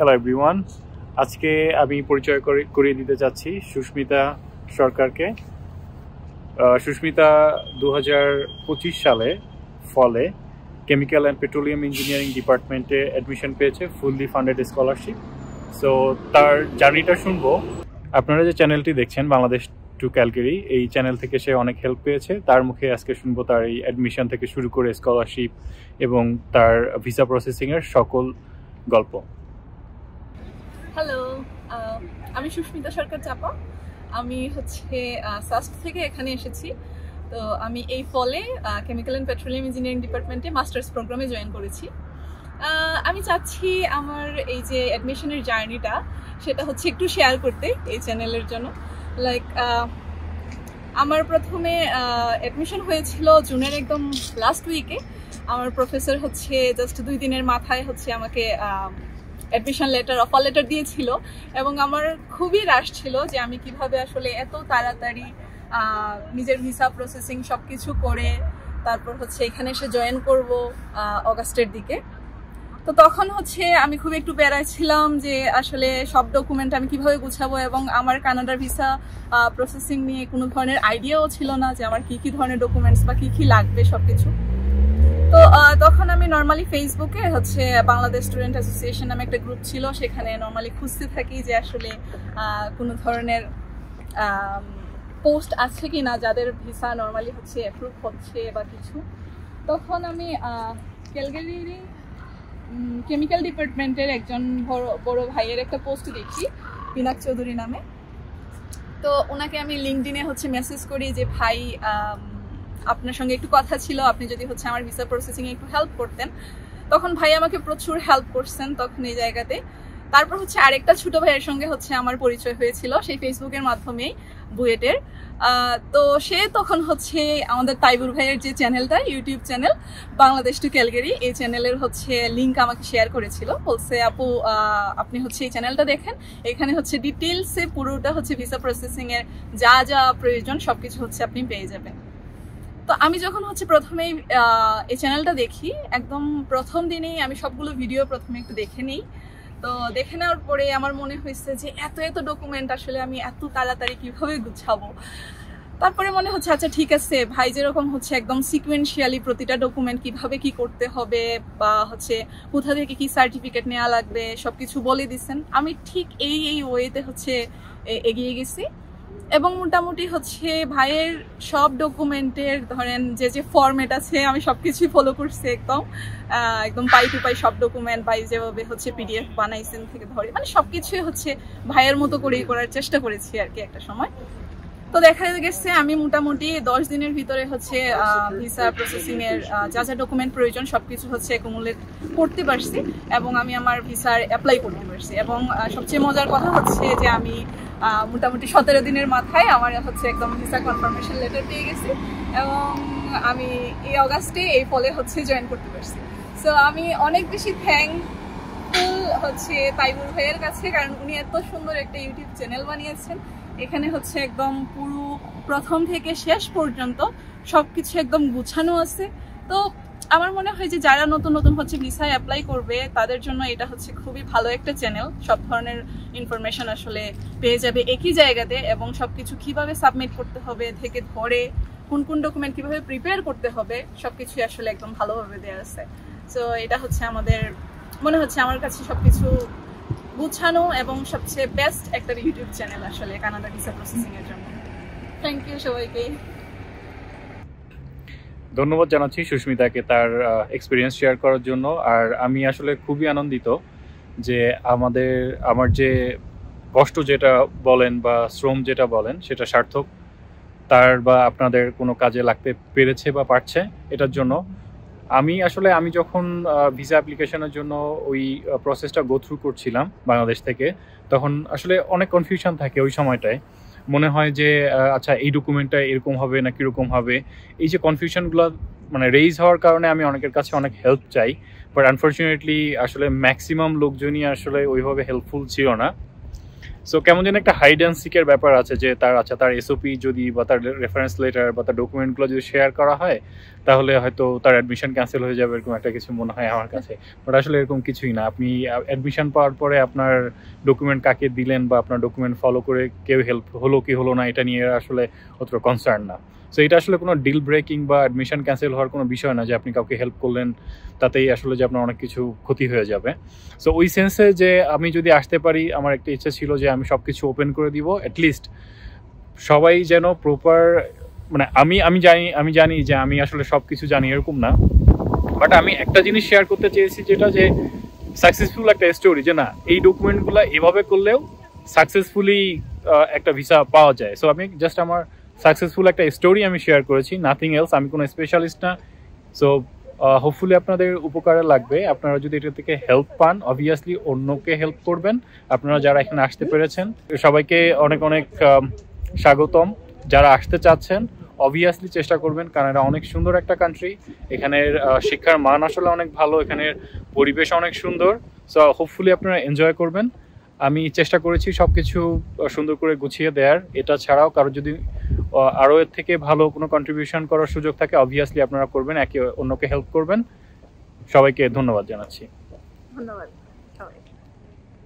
Hello everyone, আজকে আমি পরিচয় করিয়ে দিতে চাচ্ছি সুস্মিতা সরকারকে। সুস্মিতা 2025 সালে ফলে কেমিক্যাল অ্যান্ড পেট্রোলিয়াম ইঞ্জিনিয়ারিং ডিপার্টমেন্টে অ্যাডমিশন পেয়েছে, ফুললি ফান্ডেড স্কলারশিপ। সো তার জার্নিটা শুনবো। আপনারা যে চ্যানেলটি দেখছেন বাংলাদেশ টু ক্যালগেরি, এই চ্যানেল থেকে সে অনেক হেল্প পেয়েছে। তার মুখে আজকে শুনবো তার এই অ্যাডমিশন থেকে শুরু করে স্কলারশিপ এবং তার ভিসা প্রসেসিংয়ের সকল গল্প। হ্যালো, আমি সুস্মিতা সরকার চাপা। আমি সাস্ট থেকে এখানে এসেছি। তো আমি এই ফলে কেমিক্যাল অ্যান্ড পেট্রোলিয়াম ইঞ্জিনিয়ারিং ডিপার্টমেন্টে মাস্টার্স প্রোগ্রামে জয়েন করেছি। আমি চাচ্ছি আমার এই যে অ্যাডমিশনের জার্নিটা সেটা একটু শেয়ার করতে এই চ্যানেলের জন্য। লাইক আমার প্রথমে অ্যাডমিশন হয়েছিল জুনের একদম লাস্ট উইকে। আমার প্রফেসর জাস্ট 2 দিনের মাথায় আমাকে অ্যাডমিশন অফার লেটার দিয়েছিল এবং আমার খুবই রাশ ছিল যে আমি কিভাবে আসলে এত তাড়াতাড়ি নিজের ভিসা প্রসেসিং সবকিছু করে তারপর এখানে এসে জয়েন করব অগাস্টের দিকে। তো তখন আমি খুব একটু প্যারায় ছিলাম যে আসলে সব ডকুমেন্ট আমি কিভাবে গুছাবো, এবং আমার কানাডার ভিসা প্রসেসিং নিয়ে কোনো ধরনের আইডিয়াও ছিল না যে আমার কি কি ধরনের ডকুমেন্টস বা কি কি লাগবে সবকিছু। তো তখন আমি নর্মালি ফেসবুকে বাংলাদেশ স্টুডেন্ট অ্যাসোসিয়েশন নামে একটা গ্রুপ ছিল, সেখানে নর্মালি খুঁজতে থাকি যে আসলে কোনো ধরনের পোস্ট আছে কি না যাদের ভিসা নর্মালি অ্যাপ্রুভ হচ্ছে বা কিছু। তখন আমি ক্যালগারির কেমিক্যাল ডিপার্টমেন্টের একজন বড় ভাইয়ের একটা পোস্ট দেখি, পিনাক চৌধুরী নামে। তো ওনাকে আমি লিঙ্কডিনে মেসেজ করি যে ভাই, আপনার সঙ্গে একটু কথা ছিল, আপনি যদি আমার ভিসা প্রসেসিংয়ে একটু হেল্প করতেন। তখন ভাই আমাকে প্রচুর হেল্প করছেন তখন এই জায়গাতে। তারপর আরেকটা ছোট ভাইয়ের সঙ্গে আমার পরিচয় হয়েছিল সেই ফেসবুকের মাধ্যমেই, বুয়েটের। তো সে তখন আমাদের তাইবুর ভাইয়ের যে চ্যানেলটা, YouTube channel Bangladesh to Calgary, এই চ্যানেলের লিঙ্ক আমাকে শেয়ার করেছিল। বলছে আপু, আপনি এই চ্যানেলটা দেখেন, এখানে ডিটেলসে পুরোটা ভিসা প্রসেসিংয়ের যা যা প্রয়োজন সবকিছু আপনি পেয়ে যাবেন। তো আমি যখন প্রথমেই এই চ্যানেলটা দেখি, একদম প্রথম দিনেই আমি সবগুলো ভিডিও প্রথমে একটু দেখে নিই। তো দেখে নেওয়ার পরে আমার মনে হয়েছে যে এত ডকুমেন্ট আসলে আমি এত তাড়াতাড়ি কিভাবে গুছাবো। তারপরে মনে আচ্ছা ঠিক আছে, ভাই যেরকম একদম সিকুয়েন্সিয়ালি প্রতিটা ডকুমেন্ট কিভাবে কি করতে হবে বা কোথা থেকে কি সার্টিফিকেট নেওয়া লাগবে সবকিছু বলে দিচ্ছেন। আমি ঠিক এই ওয়েতে এগিয়ে গেছি এবং মোটামুটি ভাইয়ের সব ডকুমেন্টের ধরেন যে ফরম্যাট আছে আমি সবকিছুই ফলো করছি, একদম পাই টু পাই সব ডকুমেন্ট ভাই যেভাবে পিডিএফ বানাইছেন থেকে ধরে, মানে সবকিছুই ভাইয়ের মতো করেই করার চেষ্টা করেছি আর কি একটা সময়। তো দেখা গেছে আমি মোটামুটি 10 দিনের ভিতরে ভিসা প্রসেসিং এর যা যা ডকুমেন্ট প্রয়োজন সবকিছু অ্যাকুমুলেট করতে পারছি এবং আমি আমার ভিসার অ্যাপ্লাই করতে পারছি। এবং সবচেয়ে মজার কথা যে আমি মোটামুটি 17 দিনের মাথায় আমার একদম ভিসা কনফার্মেশন লেটার পেয়ে গেছি এবং আমি এই অগাস্টে এই ফলে জয়েন করতে পারছি। সো আমি অনেক বেশি থ্যাঙ্কফুল তাইবুর ভাইয়ের কাছে, কারণ উনি এত সুন্দর একটা ইউটিউব চ্যানেল বানিয়েছেন। এখানে একদম পুরো প্রথম থেকে শেষ পর্যন্ত সবকিছু একদম গুছানো আছে। তো আমার মনে হয় যে যারা নতুন ভিসায় অ্যাপ্লাই করবে তাদের জন্য এটা খুবই ভালো একটা চ্যানেল। সব ধরনের ইনফরমেশন আসলে পেয়ে যাবে একই জায়গাতে, এবং সবকিছু কিভাবে সাবমিট করতে হবে থেকে ধরে কোন ডকুমেন্ট কিভাবে প্রিপেয়ার করতে হবে সবকিছু আসলে একদম ভালোভাবে দেওয়া আছে। সো এটা আমাদের মনে আমার কাছে সবকিছু গুছানো এবং সবচেয়ে বেস্ট একটা ইউটিউব চ্যানেল আসলে কানাডা ভিসা প্রসেসিং এর জন্য। থ্যাংক ইউ সবাইকে। ধন্যবাদ জানাচ্ছি সুস্মিতাকে তার এক্সপিরিয়েন্স শেয়ার করার জন্য। আর আমি আসলে খুবই আনন্দিত যে আমার যে কষ্ট যেটা বলেন বা শ্রম যেটা বলেন সেটা সার্থক, তার বা আপনাদের কোনো কাজে লাগতে পেরেছে বা পারছে এটার জন্য। আমি যখন ভিসা অ্যাপ্লিকেশনের জন্য ওই প্রসেসটা গো থ্রু করছিলাম বাংলাদেশ থেকে, তখন আসলে অনেক কনফিউশন থাকে ওই সময়টায়। মনে হয় যে আচ্ছা এই ডকুমেন্টটা এরকম হবে না কীরকম হবে, এই যে কনফিউশনগুলো রেইজ হওয়ার কারণে আমি অনেকের কাছে অনেক হেল্প চাই, বাট আনফর্চুনেটলি আসলে ম্যাক্সিমাম লোকজনই আসলে ওইভাবে হেল্পফুল ছিল না। সো কেমন যেন একটা হাইড অ্যান্ড সিকের ব্যাপার আছে যে তার এসওপি যদি বা তার রেফারেন্স লেটার বা তার ডকুমেন্টগুলো যদি শেয়ার করা হয় তাহলে হয়তো তার অ্যাডমিশন ক্যান্সেল হয়ে যাবে, এরকম একটা কিছু মনে হয় আমার কাছে। বাট আসলে এরকম কিছুই না। আপনি অ্যাডমিশন পাওয়ার পরে আপনার ডকুমেন্ট কাকে দিলেন বা আপনার ডকুমেন্ট ফলো করে কেউ হেল্প হলো কি হলো না এটা নিয়ে আসলে অতটা কনসার্ন না। সো এটা আসলে কোনো ডিল ব্রেকিং বা অ্যাডমিশন ক্যান্সেল হওয়ার কোনো বিষয় না যে আপনি কাউকে হেল্প করলেন তাতেই আসলে যে আপনার অনেক কিছু ক্ষতি হয়ে যাবে। সো ওই সেন্সে যে আমি যদি আসতে পারি, আমার একটা ইচ্ছা ছিল যে আমি সব কিছু ওপেন করে দিব, অ্যাটলিস্ট সবাই যেন প্রপার, মানে আমি জানি যে আমি আসলে সব কিছু জানি এরকম না, বাট আমি একটা জিনিস শেয়ার করতে চেয়েছি যেটা যে সাকসেসফুল একটা স্টোরি, যে না এই ডকুমেন্টগুলো এভাবে করলেও সাকসেসফুলি একটা ভিসা পাওয়া যায়। সো আমি জাস্ট আমার সাকসেসফুল একটা স্টোরি আমি শেয়ার করেছি, নাথিং এলস। আমি কোনো স্পেশালিস্ট না। সো হোপফুলি আপনাদের উপকারে লাগবে। আপনারা যদি এটা থেকে হেল্প পান, অবভিয়াসলি অন্যকে হেল্প করবেন। আপনারা যারা এখানে আসতে পেরেছেন সবাইকে অনেক অনেক স্বাগতম। যারা আসতে চাচ্ছেন অবভিয়াসলি চেষ্টা করবেন, কারণ এটা অনেক সুন্দর একটা কান্ট্রি। এখানের শিক্ষার মান আসলে অনেক ভালো, এখানের পরিবেশ অনেক সুন্দর। সো হোপফুলি আপনারা এনজয় করবেন। আমি চেষ্টা করেছি সব কিছু সুন্দর করে গুছিয়ে দেওয়ার। এটা ছাড়াও কারো যদি আরও এর থেকে ভালো কোনো কন্ট্রিবিউশন করার সুযোগ থাকে অবভিয়াসলি আপনারা করবেন, একে অন্যকে হেল্প করবেন। সবাইকে ধন্যবাদ জানাচ্ছি। ধন্যবাদ।